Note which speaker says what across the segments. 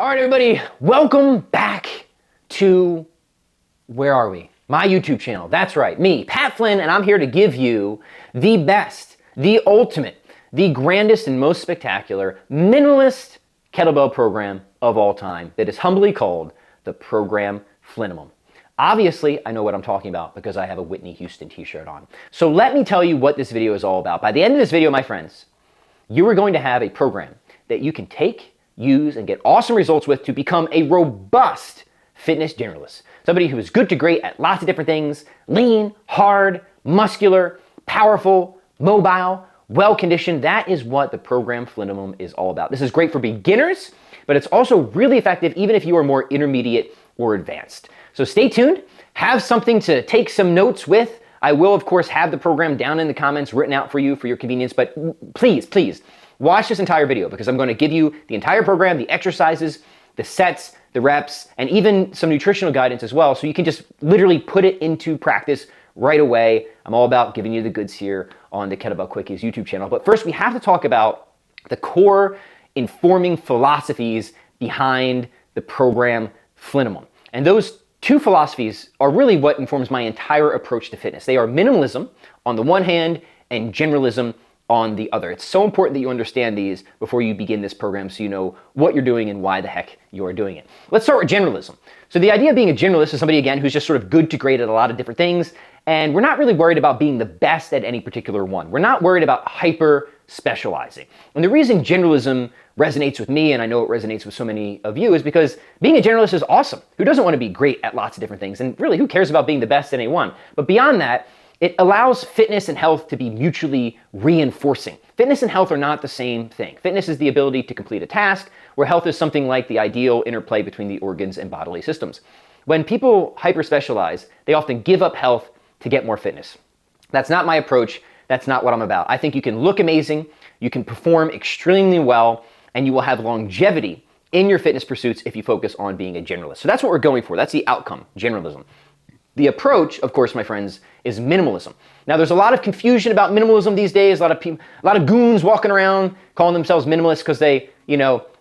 Speaker 1: All right, everybody, welcome back to, where are we? My YouTube channel. That's right, me, Pat Flynn, and I'm here to give you the best, the ultimate, the grandest and most spectacular minimalist kettlebell program of all time that is humbly called the program FLYNNIMUM. Obviously, I know what I'm talking about because I have a Whitney Houston t-shirt on. So let me tell you what this video is all about. By the end of this video, my friends, you are going to have a program that you can take, use, and get awesome results with to become a robust fitness generalist. Somebody who is good to great at lots of different things, lean, hard, muscular, powerful, mobile, well-conditioned. That is what the program FLYNNIMUM is all about. This is great for beginners, but it's also really effective even if you are more intermediate or advanced. So stay tuned, have something to take some notes with. I will, of course, have the program down in the comments written out for you for your convenience, but please, watch this entire video because I'm going to give you the entire program, the exercises, the sets, the reps, and even some nutritional guidance as well, so you can just literally put it into practice right away. I'm all about giving you the goods here on the Kettlebell Quickies YouTube channel. But first, we have to talk about the core informing philosophies behind the program FLYNNIMUM. And those two philosophies are really what informs my entire approach to fitness. They are minimalism on the one hand and generalism on the other. It's so important that you understand these before you begin this program so you know what you're doing and why the heck you're doing it. Let's start with generalism. So the idea of being a generalist is somebody, again, who's just sort of good to great at a lot of different things, and we're not really worried about being the best at any particular one. We're not worried about hyper specializing. And the reason generalism resonates with me, and I know it resonates with so many of you, is because being a generalist is awesome. Who doesn't want to be great at lots of different things? And really, who cares about being the best at any one? But beyond that, it allows fitness and health to be mutually reinforcing. Fitness and health are not the same thing. Fitness is the ability to complete a task, where health is something like the ideal interplay between the organs and bodily systems. When people hyper-specialize, they often give up health to get more fitness. That's not my approach. That's not what I'm about. I think you can look amazing, you can perform extremely well, and you will have longevity in your fitness pursuits if you focus on being a generalist. So that's what we're going for. That's the outcome, generalism. The approach, of course, my friends, is minimalism. Now, there's a lot of confusion about minimalism these days. A lot of goons walking around calling themselves minimalists because they,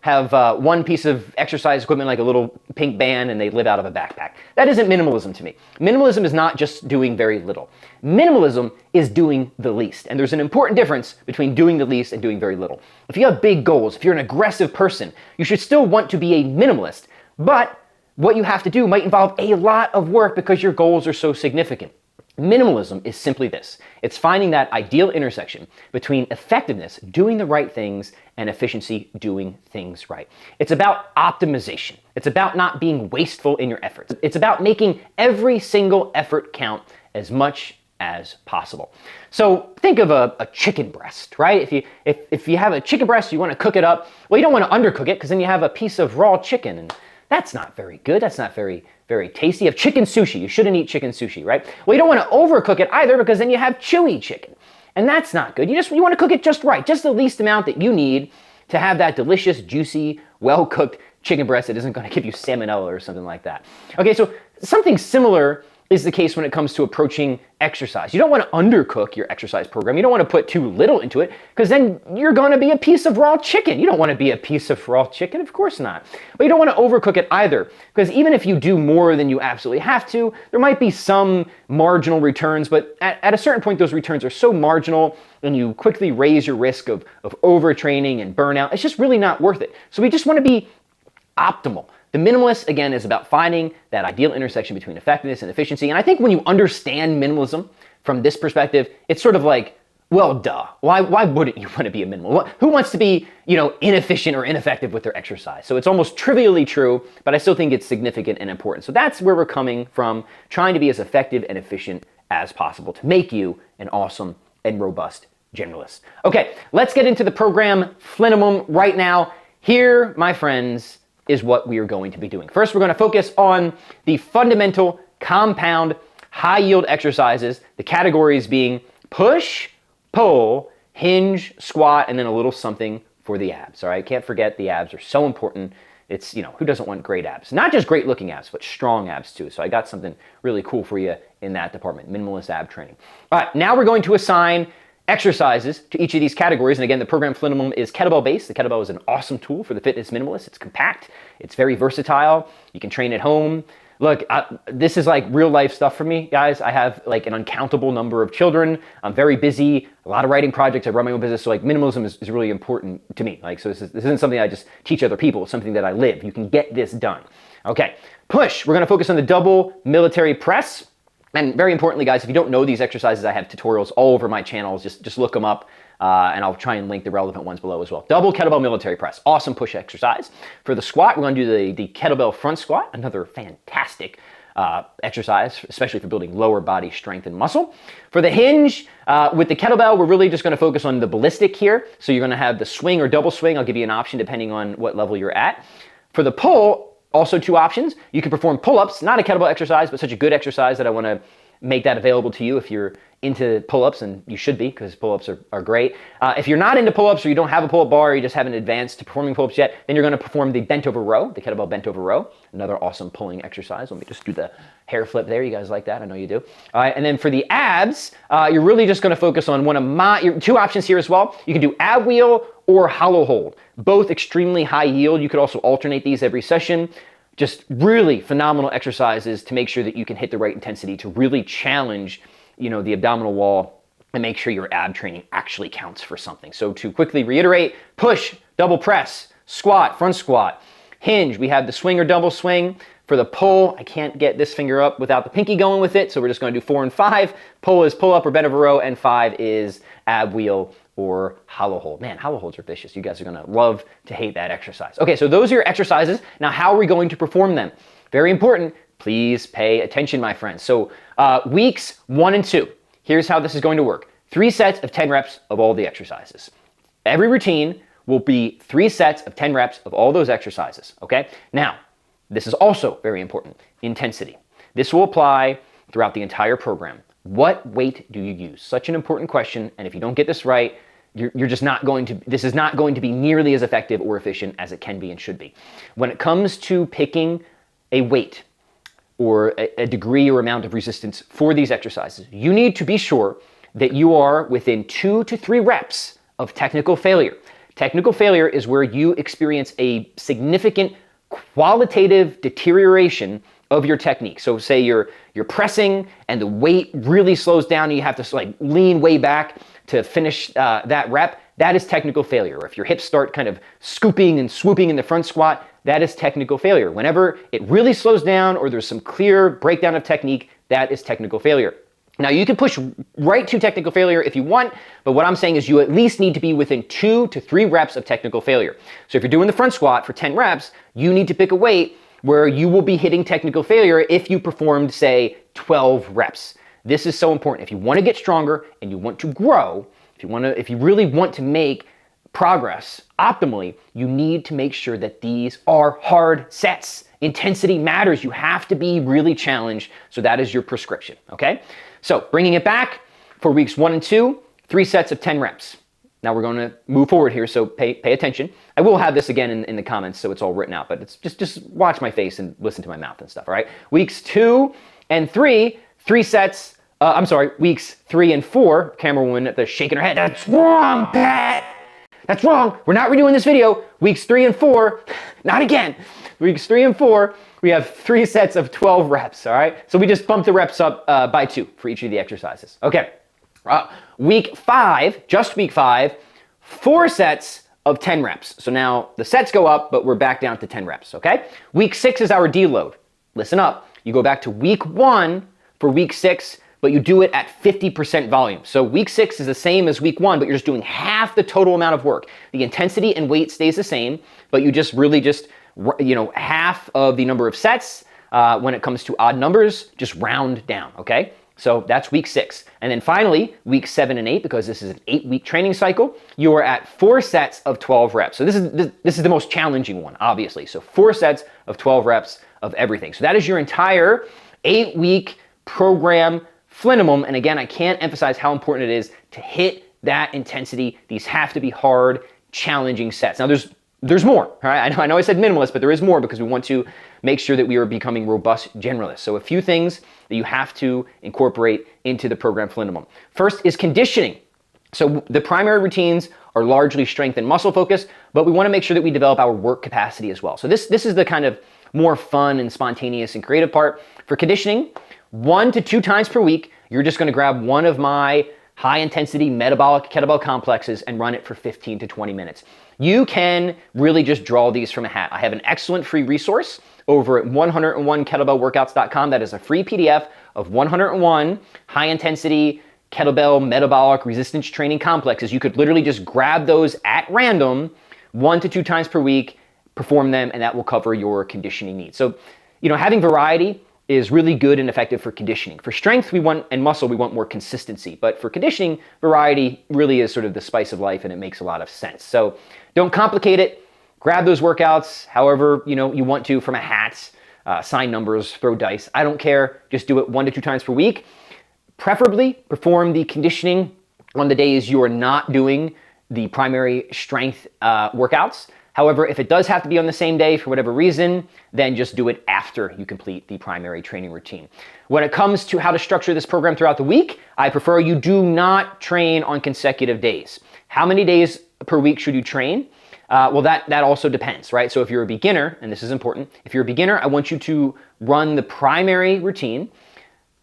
Speaker 1: have one piece of exercise equipment like a little pink band and they live out of a backpack. That isn't minimalism to me. Minimalism is not just doing very little. Minimalism is doing the least. And there's an important difference between doing the least and doing very little. If you have big goals, if you're an aggressive person, you should still want to be a minimalist, but what you have to do might involve a lot of work because your goals are so significant. Minimalism is simply this. It's finding that ideal intersection between effectiveness, doing the right things, and efficiency, doing things right. It's about optimization. It's about not being wasteful in your efforts. It's about making every single effort count as much as possible. So think of a chicken breast, right? If you have a chicken breast, you want to cook it up. Well, you don't want to undercook it because then you have a piece of raw chicken, and that's not very good. That's not very tasty. You have chicken sushi. You shouldn't eat chicken sushi, right? Well, you don't want to overcook it either because then you have chewy chicken. And that's not good. You want to cook it just right, just the least amount that you need to have that delicious, juicy, well-cooked chicken breast that isn't going to give you salmonella or something like that. Okay, so something similar is the case when it comes to approaching exercise. You don't want to undercook your exercise program. You don't want to put too little into it because then you're going to be a piece of raw chicken. You don't want to be a piece of raw chicken, of course not. But you don't want to overcook it either because even if you do more than you absolutely have to, there might be some marginal returns, but at a certain point, those returns are so marginal and you quickly raise your risk of overtraining and burnout. It's just really not worth it. So we just want to be optimal. The minimalist, again, is about finding that ideal intersection between effectiveness and efficiency. And I think when you understand minimalism from this perspective, it's sort of like, well, duh. Why wouldn't you want to be a minimalist? Who wants to be, inefficient or ineffective with their exercise? So it's almost trivially true, but I still think it's significant and important. So that's where we're coming from, trying to be as effective and efficient as possible to make you an awesome and robust generalist. Okay, let's get into the program FLYNNIMUM right now. Here, my friends, is what we are going to be doing. First, we're going to focus on the fundamental compound high-yield exercises, the categories being push, pull, hinge, squat, and then a little something for the abs, all right? Can't forget the abs are so important. It's, who doesn't want great abs? Not just great looking abs, but strong abs too. So I got something really cool for you in that department, minimalist ab training. All right, now we're going to assign exercises to each of these categories. And again, the program FLYNNIMUM is kettlebell based. The kettlebell is an awesome tool for the fitness minimalist. It's compact. It's very versatile. You can train at home. Look, this is like real life stuff for me, guys. I have like an uncountable number of children. I'm very busy, a lot of writing projects. I run my own business. So like minimalism is really important to me. Like, so this isn't something I just teach other people. It's something that I live. You can get this done. Okay, push. We're gonna focus on the double military press. And very importantly, guys, if you don't know these exercises, I have tutorials all over my channels. Just look them up, and I'll try and link the relevant ones below as well. Double kettlebell military press, awesome push exercise. For the squat, we're going to do the kettlebell front squat, another fantastic exercise, especially for building lower body strength and muscle. For the hinge, with the kettlebell, we're really just going to focus on the ballistic here. So you're going to have the swing or double swing. I'll give you an option depending on what level you're at. For the pull, also two options. You can perform pull-ups, not a kettlebell exercise, but such a good exercise that I want to make that available to you if you're into pull-ups, and you should be, because pull-ups are great. If you're not into pull-ups, or you don't have a pull-up bar, or you just haven't advanced to performing pull-ups yet, then you're going to perform the bent over row, the kettlebell bent over row, another awesome pulling exercise. Let me just do the hair flip there. You guys like that? I know you do. All right, and then for the abs, you're really just going to focus on one of my two options here as well. You can do ab wheel or hollow hold, both extremely high yield. You could also alternate these every session. Just really phenomenal exercises to make sure that you can hit the right intensity to really challenge, the abdominal wall and make sure your ab training actually counts for something. So to quickly reiterate, push, double press, squat, front squat, hinge. We have the swing or double swing. For the pull, I can't get this finger up without the pinky going with it. So we're just going to do 4 and 5. Pull is pull up or bent over row, and 5 is ab wheel or hollow hold. Man, hollow holds are vicious. You guys are gonna love to hate that exercise. Okay, so those are your exercises. Now, how are we going to perform them? Very important. Please pay attention, my friends. So weeks 1 and 2, here's how this is going to work. 3 sets of 10 reps of all the exercises. Every routine will be 3 sets of 10 reps of all those exercises, okay? Now, this is also very important, intensity. This will apply throughout the entire program. What weight do you use? Such an important question, and if you don't get this right, you're just not going to, this is not going to be nearly as effective or efficient as it can be and should be. When it comes to picking a weight or a degree or amount of resistance for these exercises, you need to be sure that you are within 2 to 3 reps of technical failure. Technical failure is where you experience a significant qualitative deterioration of your technique. So say you're pressing and the weight really slows down and you have to like lean way back to finish that rep. That is technical failure. Or if your hips start kind of scooping and swooping in the front squat, that is technical failure. Whenever it really slows down or there's some clear breakdown of technique, that is technical failure. Now, you can push right to technical failure if you want, but what I'm saying is you at least need to be within 2 to 3 reps of technical failure. So if you're doing the front squat for 10 reps, you need to pick a weight where you will be hitting technical failure if you performed, say, 12 reps. This is so important. If you want to get stronger and you want to grow, if you really want to make progress optimally, you need to make sure that these are hard sets. Intensity matters. You have to be really challenged. So that is your prescription, okay? So bringing it back for weeks 1 and 2, 3 sets of 10 reps. Now we're going to move forward here, so pay attention. I will have this again in the comments, so it's all written out, but it's just watch my face and listen to my mouth and stuff, all right? Weeks 2 and 3, 3 sets, weeks 3 and 4, camerawoman, they're shaking her head. That's wrong, Pat! That's wrong, we're not redoing this video. Weeks 3 and 4, not again. Weeks 3 and 4, we have 3 sets of 12 reps, all right? So we just bumped the reps up by 2 for each of the exercises. Okay, week 5, just week 5, 4 sets of 10 reps. So now the sets go up, but we're back down to 10 reps, okay? Week 6 is our deload. Listen up, you go back to week 1 for week 6, but you do it at 50% volume. So week 6 is the same as week 1, but you're just doing half the total amount of work. The intensity and weight stays the same, but you just really half of the number of sets. When it comes to odd numbers, just round down, okay? So that's week 6. And then finally, week 7 and 8, because this is an 8-week training cycle, you are at 4 sets of 12 reps. So this is the most challenging one, obviously. So 4 sets of 12 reps of everything. So that is your entire 8-week program FLYNNIMUM. And again, I can't emphasize how important it is to hit that intensity. These have to be hard, challenging sets. Now there's more, all right? I know I said minimalist, but there is more because we want to make sure that we are becoming robust generalists. So a few things that you have to incorporate into the program FLYNNIMUM. First is conditioning. So the primary routines are largely strength and muscle focused, but we want to make sure that we develop our work capacity as well. So this is the kind of more fun and spontaneous and creative part. For conditioning, 1 to 2 times per week, you're just going to grab one of my high intensity metabolic kettlebell complexes and run it for 15 to 20 minutes. You can really just draw these from a hat. I have an excellent free resource over at 101kettlebellworkouts.com. That is a free PDF of 101 high intensity kettlebell metabolic resistance training complexes. You could literally just grab those at random 1 to 2 times per week, perform them, and that will cover your conditioning needs. So, having variety is really good and effective for conditioning. For strength, and muscle, we want more consistency. But for conditioning, variety really is sort of the spice of life, and it makes a lot of sense. So don't complicate it. Grab those workouts however you want to from a hat, sign numbers, throw dice. I don't care. Just do it 1 to 2 times per week. Preferably perform the conditioning on the days you are not doing the primary strength workouts. However, if it does have to be on the same day for whatever reason, then just do it after you complete the primary training routine. When it comes to how to structure this program throughout the week, I prefer you do not train on consecutive days. How many days per week should you train? Well, that also depends, right? So if you're a beginner, and this is important, if you're a beginner, I want you to run the primary routine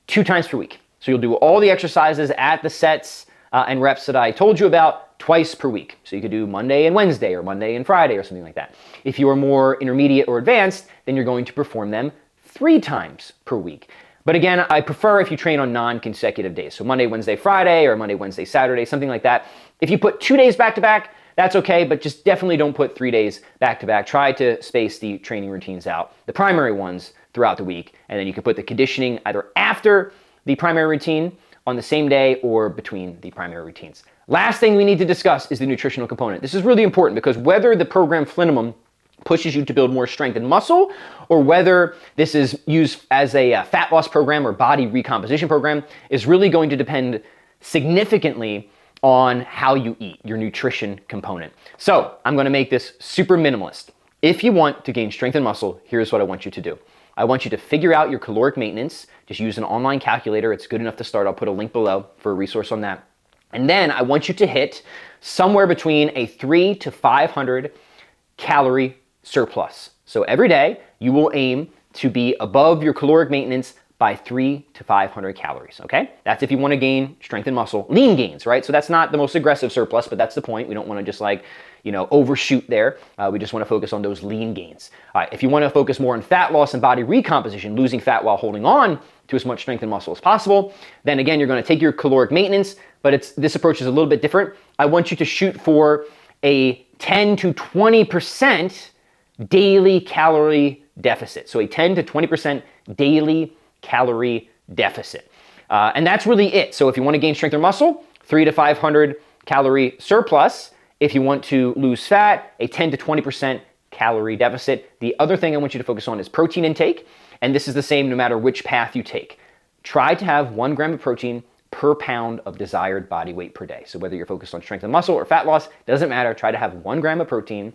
Speaker 1: 2 times per week. So you'll do all the exercises at the sets and reps that I told you about twice per week. So you could do Monday and Wednesday or Monday and Friday or something like that. If you are more intermediate or advanced, then you're going to perform them 3 times per week. But again, I prefer if you train on non-consecutive days. So Monday, Wednesday, Friday, or Monday, Wednesday, Saturday, something like that. If you put 2 days back to back, that's okay, but just definitely don't put 3 days back to back. Try to space the training routines out, the primary ones throughout the week, and then you can put the conditioning either after the primary routine, on the same day, or between the primary routines. Last thing we need to discuss is the nutritional component. This is really important because whether the program FLYNNIMUM pushes you to build more strength and muscle, or whether this is used as a fat loss program or body recomposition program, is really going to depend significantly on how you eat, your nutrition component. So I'm gonna make this super minimalist. If you want to gain strength and muscle, here's what I want you to do. I want you to figure out your caloric maintenance. Just use an online calculator. It's good enough to start. I'll put a link below for a resource on that. And then I want you to hit somewhere between a 300 to 500 calorie surplus. So every day you will aim to be above your caloric maintenance by 300 to 500 calories, okay? That's if you want to gain strength and muscle, lean gains, right? So that's not the most aggressive surplus, but that's the point. We don't want to just overshoot there. We just want to focus on those lean gains. All right, if you want to focus more on fat loss and body recomposition, losing fat while holding on to as much strength and muscle as possible, then again, you're going to take your caloric maintenance, but this approach is a little bit different. I want you to shoot for a 10 to 20% daily calorie deficit. So a 10 to 20% daily calorie deficit. And that's really it. So if you want to gain strength or muscle, 300 to 500 calorie surplus. If you want to lose fat, a 10 to 20% calorie deficit. The other thing I want you to focus on is protein intake. And this is the same no matter which path you take. Try to have 1 gram of protein per pound of desired body weight per day. So whether you're focused on strength and muscle or fat loss, doesn't matter. Try to have 1 gram of protein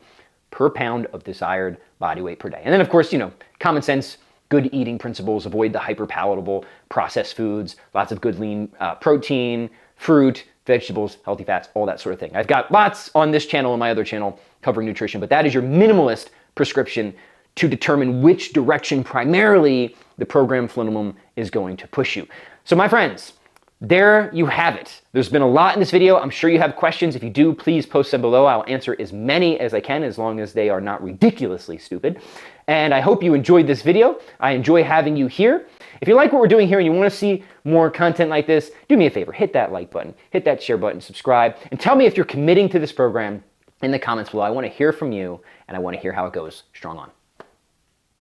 Speaker 1: per pound of desired body weight per day. And then of course, common sense, good eating principles, avoid the hyper-palatable processed foods, lots of good lean protein, fruit, vegetables, healthy fats, all that sort of thing. I've got lots on this channel and my other channel covering nutrition, but that is your minimalist prescription to determine which direction primarily the program FLYNNIMUM is going to push you. So my friends, there you have it. There's been a lot in this video. I'm sure you have questions. If you do, please post them below. I'll answer as many as I can, as long as they are not ridiculously stupid. And I hope you enjoyed this video. I enjoy having you here. If you like what we're doing here and you want to see more content like this, do me a favor, hit that like button, hit that share button, subscribe, and tell me if you're committing to this program in the comments below. I want to hear from you, and I want to hear how it goes. Strong on.